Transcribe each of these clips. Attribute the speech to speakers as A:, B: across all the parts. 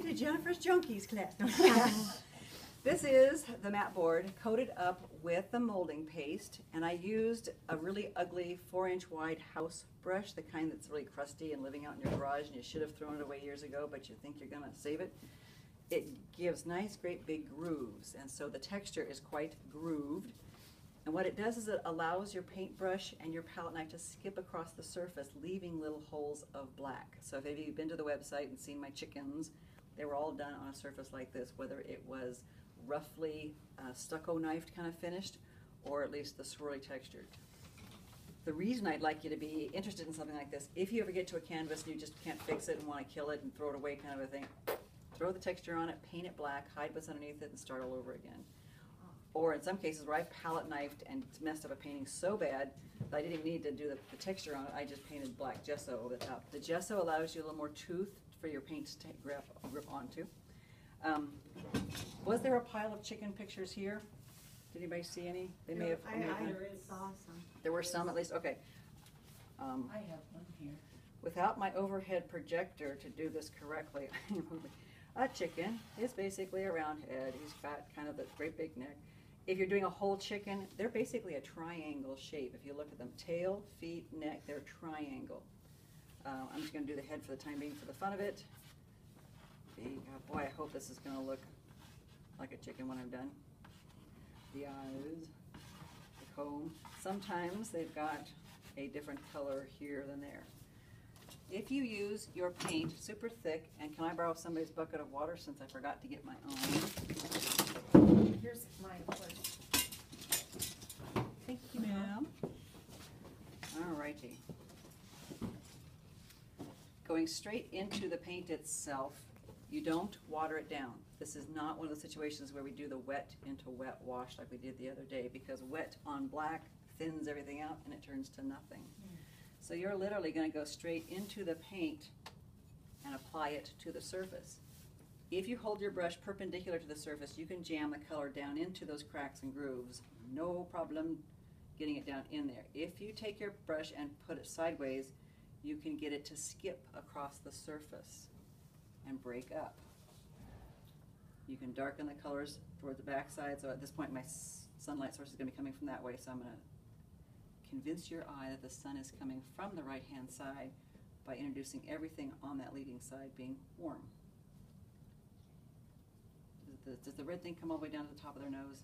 A: to Jennifer's Junkies class. This is the mat board coated up with the molding paste, and I used a really ugly 4-inch wide house brush, the kind that's really crusty and living out in your garage and you should have thrown it away years ago, but you think you're going to save it. It gives nice, great big grooves, and so the texture is quite grooved. And what it does is it allows your paintbrush and your palette knife to skip across the surface, leaving little holes of black. So if you've been to the website and seen my chickens, they were all done on a surface like this, whether it was roughly stucco knifed kind of finished, or at least the swirly textured. The reason I'd like you to be interested in something like this, if you ever get to a canvas and you just can't fix it and want to kill it and throw it away kind of a thing, throw the texture on it, paint it black, hide what's underneath it, and start all over again. Or in some cases where I've palette knifed and messed up a painting so bad that I didn't even need to do the texture on it, I just painted black gesso over the top. The gesso allows you a little more tooth for your paint to grip onto. Was there a pile of chicken pictures here? Did anybody see any? They may have.
B: Saw some.
A: There were some at least. Okay.
B: I have one here.
A: Without my overhead projector to do this correctly, a chicken is basically a round head. He's got kind of the great big neck. If you're doing a whole chicken, they're basically a triangle shape. If you look at them, tail, feet, neck, they're triangle. I'm just going to do the head for the time being for the fun of it. Boy, I hope this is going to look like a chicken when I'm done. The eyes, the comb. Sometimes they've got a different color here than there. If you use your paint super thick, and can I borrow somebody's bucket of water since I forgot to get my own?
B: Here's mine first.
A: Thank you, ma'am. All righty. Going straight into the paint itself, you don't water it down. This is not one of the situations where we do the wet into wet wash like we did the other day, because wet on black thins everything out and it turns to nothing. So you're literally going to go straight into the paint and apply it to the surface. If you hold your brush perpendicular to the surface, you can jam the color down into those cracks and grooves. No problem getting it down in there. If you take your brush and put it sideways, you can get it to skip across the surface and break up. You can darken the colors toward the back side. So at this point my sunlight source is going to be coming from that way, so I'm going to convince your eye that the sun is coming from the right hand side by introducing everything on that leading side being warm. Does the red thing come all the way down to the top of their nose?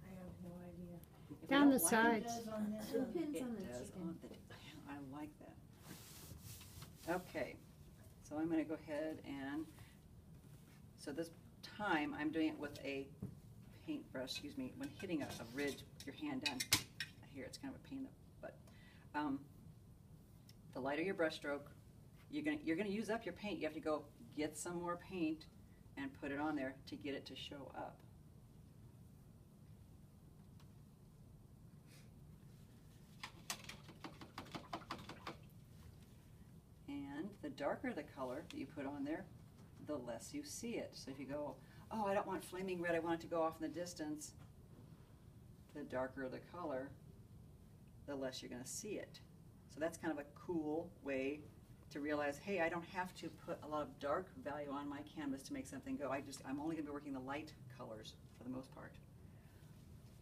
B: I have no idea.
A: If
C: Down
A: you
C: the
A: don't like
C: sides.
B: It does on this
A: It,
B: one.
C: Depends
A: it
C: on the
A: does
C: chicken.
A: on the, I like that. Okay, so I'm going to go ahead and, so this time I'm doing it with a paintbrush, excuse me, when hitting a ridge with your hand down here, it's kind of a pain in the butt. The lighter your brush stroke, you're gonna use up your paint. You have to go get some more paint and put it on there to get it to show up. And the darker the color that you put on there, the less you see it. So if you go, oh, I don't want flaming red, I want it to go off in the distance, the darker the color, the less you're going to see it. So that's kind of a cool way to realize, hey, I don't have to put a lot of dark value on my canvas to make something go. I'm only going to be working the light colors for the most part.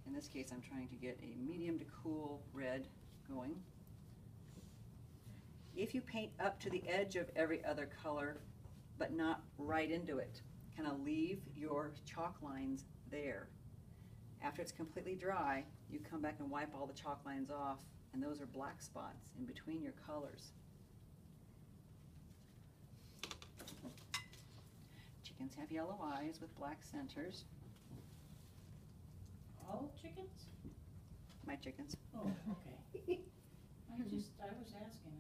A: In this case, I'm trying to get a medium to cool red going. If you paint up to the edge of every other color, but not right into it, kind of leave your chalk lines there. After it's completely dry, you come back and wipe all the chalk lines off, and those are black spots in between your colors. Chickens have yellow eyes with black centers.
B: All chickens?
A: My chickens.
B: Oh, okay. I was asking.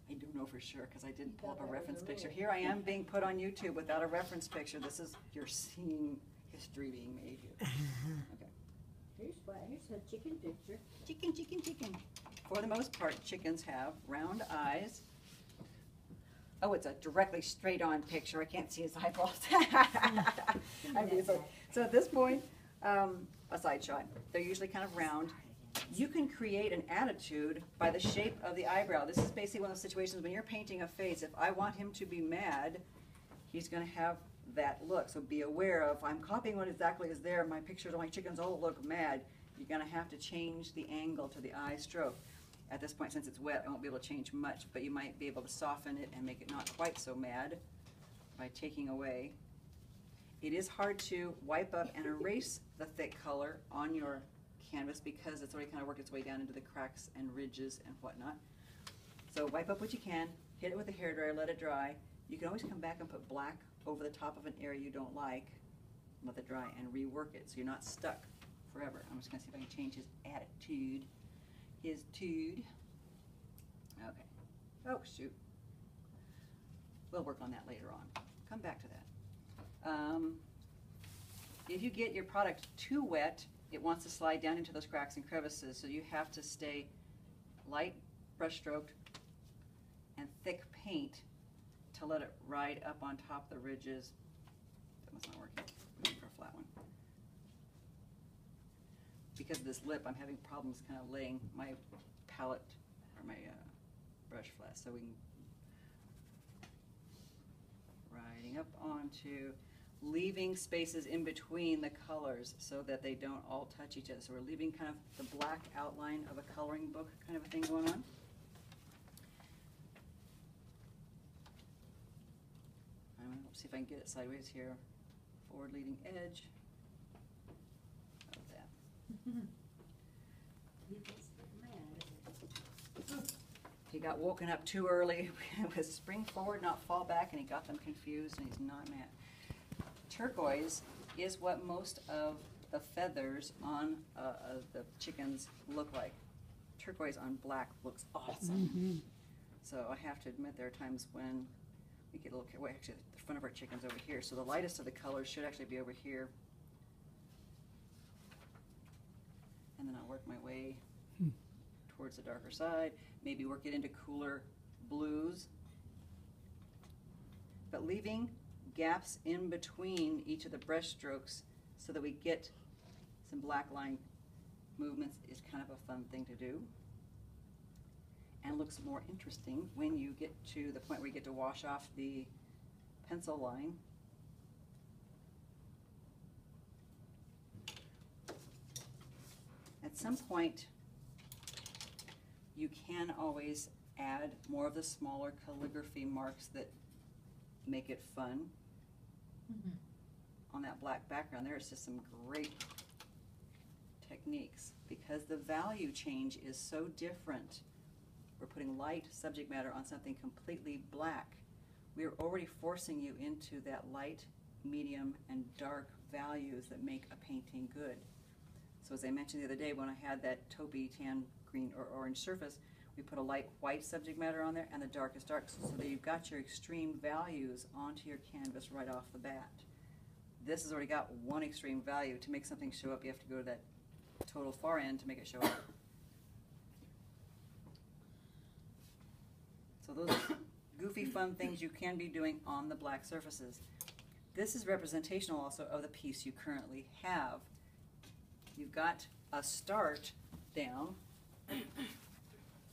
A: I don't know for sure because I didn't pull up a reference picture. Here I am being put on YouTube without a reference picture. This is, you're seeing history being made here. Okay.
C: Here's a chicken picture.
A: Chicken, chicken, chicken. For the most part, chickens have round eyes. Oh, it's a directly straight on picture. I can't see his eyeballs. So at this point, a side shot. They're usually kind of round. You can create an attitude by the shape of the eyebrow. This is basically one of those situations when you're painting a face. If I want him to be mad, he's gonna have that look. So be aware of, I'm copying what exactly is there, my pictures of my chickens all look mad. You're gonna have to change the angle to the eye stroke. At this point, since it's wet, I won't be able to change much, but you might be able to soften it and make it not quite so mad by taking away. It is hard to wipe up and erase the thick color on your canvas because it's already kind of worked its way down into the cracks and ridges and whatnot. So wipe up what you can, hit it with a hairdryer, let it dry. You can always come back and put black over the top of an area you don't like, let it dry, and rework it so you're not stuck forever. I'm just gonna see if I can change his attitude. His tude. Okay. Oh, shoot. We'll work on that later on. Come back to that. If you get your product too wet, it wants to slide down into those cracks and crevices, so you have to stay light brush stroked and thick paint to let it ride up on top of the ridges. That one's not working. We're looking for a flat one. Because of this lip, I'm having problems kind of laying my palette or my brush flat. So we can riding up onto, leaving spaces in between the colors so that they don't all touch each other. So we're leaving kind of the black outline of a coloring book kind of a thing going on. I'm going to see if I can get it sideways here. Forward leading edge of that. He got woken up too early. It was spring forward, not fall back, and he got them confused, and he's not mad. Turquoise is what most of the feathers on the chickens look like. Turquoise on black looks awesome.
D: Mm-hmm.
A: So I have to admit there are times when we get a little, well, actually the front of our chicken's over here, so the lightest of the colors should actually be over here. And then I'll work my way towards the darker side, maybe work it into cooler blues, but leaving gaps in between each of the brush strokes so that we get some black line movements is kind of a fun thing to do, and looks more interesting when you get to the point where you get to wash off the pencil line. At some point, you can always add more of the smaller calligraphy marks that make it fun. On that black background, there's just some great techniques because the value change is so different. We're putting light subject matter on something completely black. We are already forcing you into that light, medium, and dark values that make a painting good. So as I mentioned the other day, when I had that taupey tan green or orange surface, we put a light white subject matter on there and the darkest dark, so that you've got your extreme values onto your canvas right off the bat. This has already got one extreme value. To make something show up, you have to go to that total far end to make it show up. So those are goofy fun things you can be doing on the black surfaces. This is representational also of the piece you currently have. You've got a start down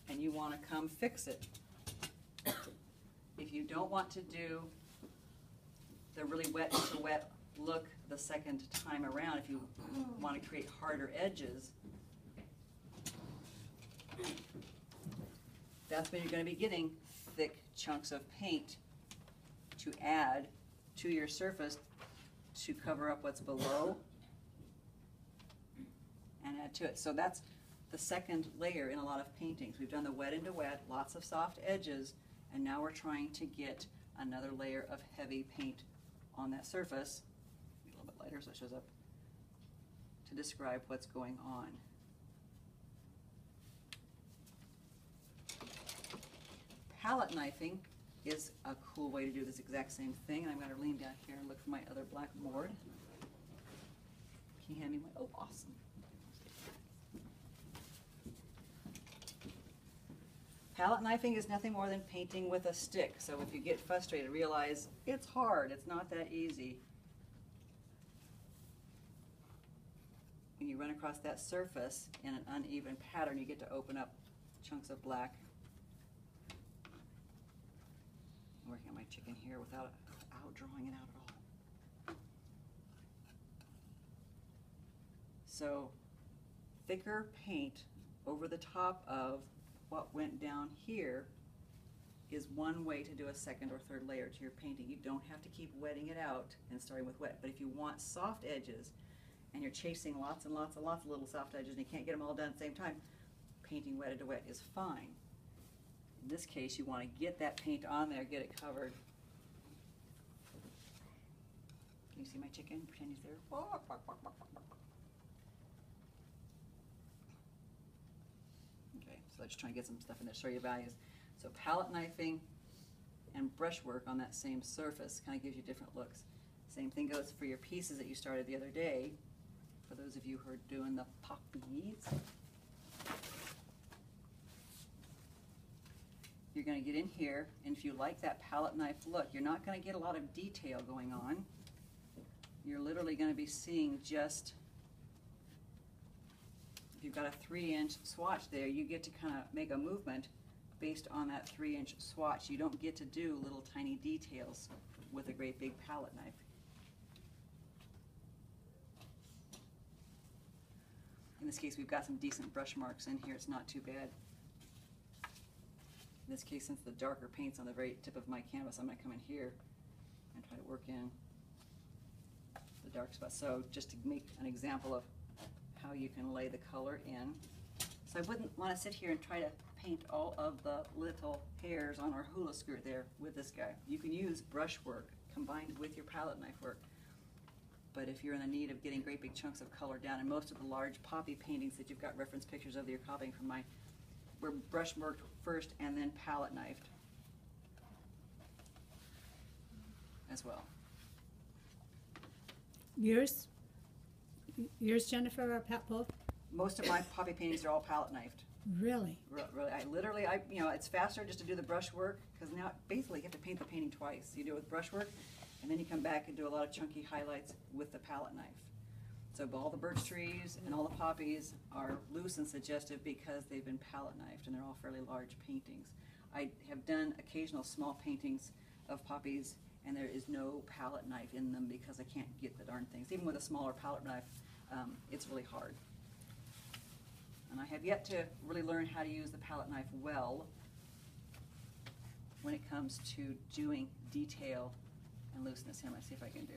A: and you want to come fix it. If you don't want to do the really wet to wet look the second time around, if you want to create harder edges, that's when you're going to be getting thick chunks of paint to add to your surface to cover up what's below and add to it. So that's the second layer in a lot of paintings. We've done the wet into wet, lots of soft edges, and now we're trying to get another layer of heavy paint on that surface, a little bit lighter so it shows up, to describe what's going on. Palette knifing is a cool way to do this exact same thing, and I'm going to lean down here and look for my other black board. Can you hand me my, oh, awesome. Palette knifing is nothing more than painting with a stick, so if you get frustrated, realize it's hard, it's not that easy. When you run across that surface in an uneven pattern, you get to open up chunks of black. I'm working on my chicken here without drawing So thicker paint over the top of what went down here is one way to do a second or third layer to your painting. You don't have to keep wetting it out and starting with wet. But if you want soft edges and you're chasing lots and lots and lots of little soft edges and you can't get them all done at the same time, painting wetted to wet is fine. In this case, you want to get that paint on there, get it covered. Can you see my chicken? Pretend he's there. Okay, so let's try and get some stuff in there, show you values. So palette knifing and brushwork on that same surface kind of gives you different looks. Same thing goes for your pieces that you started the other day. For those of you who are doing the poppies, you're going to get in here, and if you like that palette knife look, you're not going to get a lot of detail going on. You're literally going to be seeing just, if you've got a 3-inch swatch there, you get to kind of make a movement based on that 3-inch swatch. You don't get to do little tiny details with a great big palette knife. In this case, we've got some decent brush marks in here. It's not too bad. In this case, since the darker paint's on the very tip of my canvas, I'm going to come in here and try to work in the dark spots. So just to make an example of how you can lay the color in. So I wouldn't want to sit here and try to paint all of the little hairs on our hula skirt there with this guy. You can use brushwork combined with your palette knife work. But if you're in the need of getting great big chunks of color down, and most of the large poppy paintings that you've got reference pictures of that you're copying from mine were brushworked first and then palette knifed as well.
D: Yours, Jennifer, or Pat both?
A: Most of my poppy paintings are all palette knifed.
D: Really?
A: Really, you know, it's faster just to do the brushwork, because now basically you have to paint the painting twice. You do it with brushwork, and then you come back and do a lot of chunky highlights with the palette knife. So all the birch trees and all the poppies are loose and suggestive because they've been palette knifed, and they're all fairly large paintings. I have done occasional small paintings of poppies, and there is no palette knife in them because I can't get the darn things. Even with a smaller palette knife, it's really hard. And I have yet to really learn how to use the palette knife well when it comes to doing detail and looseness. Here, I'm going to see if I can do.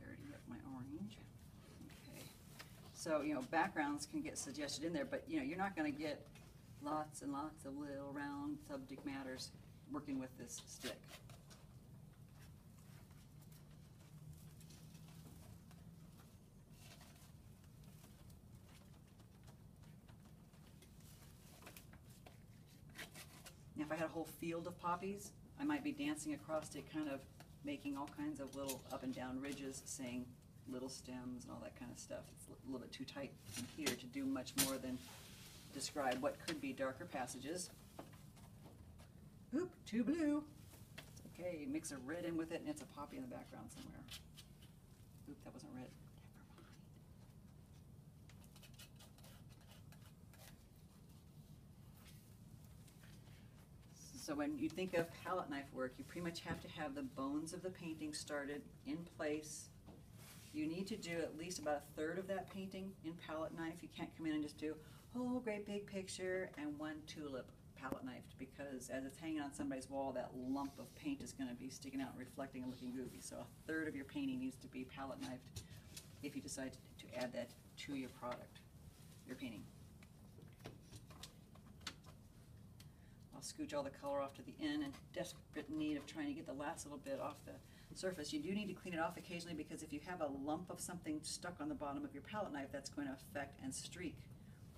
A: Dirty up my orange. Okay. So, you know, backgrounds can get suggested in there, but, you know, you're not going to get lots and lots of little round subject matters working with this stick. Now, if I had a whole field of poppies, I might be dancing across it, kind of making all kinds of little up and down ridges, saying little stems and all that kind of stuff. It's a little bit too tight in here to do much more than describe what could be darker passages. Oop, too blue. It's okay, mix a red in with it and it's a poppy in the background somewhere. Oop, that wasn't red. So when you think of palette knife work, you pretty much have to have the bones of the painting started in place. You need to do at least about a third of that painting in palette knife. You can't come in and just do a whole great big picture and one tulip palette knifed, because as it's hanging on somebody's wall, that lump of paint is going to be sticking out and reflecting and looking goofy. So a third of your painting needs to be palette knifed if you decide to add that to your product, your painting. I'll scooch all the color off to the end, in desperate need of trying to get the last little bit off the surface. You do need to clean it off occasionally, because if you have a lump of something stuck on the bottom of your palette knife, that's going to affect and streak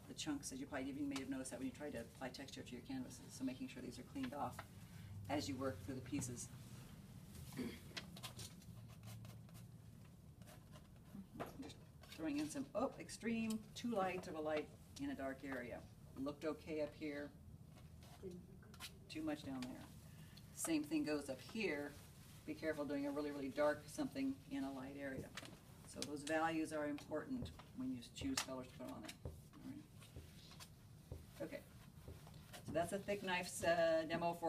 A: the chunks, as you probably even may have noticed that when you tried to apply texture to your canvases. So making sure these are cleaned off as you work through the pieces. Just throwing in some, extreme, too light of a light in a dark area. Looked okay up here. Too much down there. Same thing goes up here. Be careful doing a really, really dark something in a light area. So those values are important when you choose colors to put on there. All right. Okay. So that's a thick knife demo for